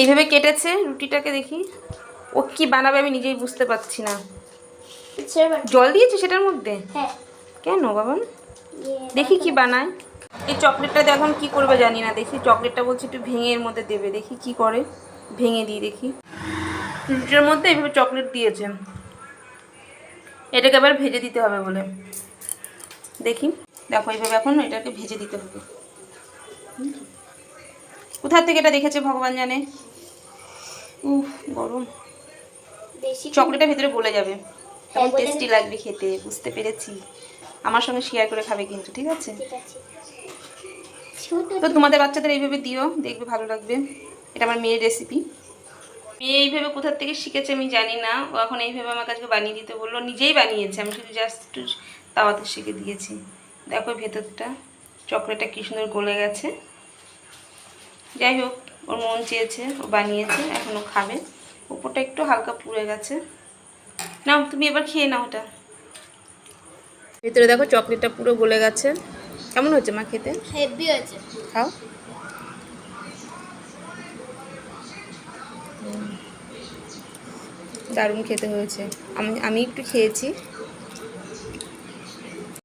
এইভাবে কেটেছে রুটিটাকে, দেখি ও কি বানাবে আমি নিজেই বুঝতে পারছি না। জল দিয়েছে সেটার মধ্যে? হ্যাঁ। কেন বাবান? দেখি কি বানায়। এই চকলেটটা এখন কি করবে জানি না, দেখি চকলেটটা বলছে একটু ভেঙে এর মধ্যে দেবে, দেখি কি করে। ভেঙে দিই দেখি। রুটির মধ্যে এইভাবে চকলেট দিয়েছে, এটাকে আবার ভেজে দিতে হবে বলে। দেখি, দেখো এইভাবে এখন এটাকে ভেজে দিতে হবে। কোথা থেকে এটা দেখেছে ভগবান জানে। উফ গরম, চকলেটের ভিতরে গলে যাবে, কেমন টেস্টি লাগবে খেতে, বুঝতে পেরেছি। আমার সঙ্গে শেয়ার করে খাবে কিন্তু, ঠিক আছে? তো তোমাদের বাচ্চাদের এইভাবে দিও, দেখবে ভালো লাগবে। এটা আমার মেয়ের রেসিপি। মেয়ে এইভাবে কোথার থেকে শিখেছে আমি জানি না, ও এখন এইভাবে আমার কাছে বানিয়ে দিতে বললো, নিজেই বানিয়েছে, আমি শুধু জাস্ট একটু তাওয়াতে শিখে দিয়েছি। দেখো ভেতরটা চকলেটটা কি সুন্দর গলে গেছে। যাই হোক, ওর মন চেয়েছে, ও বানিয়েছে, এখন ও খাবে। উপরটা একটু হালকা পুড়ে গেছে। নাও তুমি এবার খেয়ে নাও ওটা। ভেতরে দেখো চকলেটটা পুরো গলে গেছে। কেমন হচ্ছে মা খেতে? হেভি হয়েছে। খাও। দারুণ খেতে হয়েছে। আমি একটু খেয়েছি।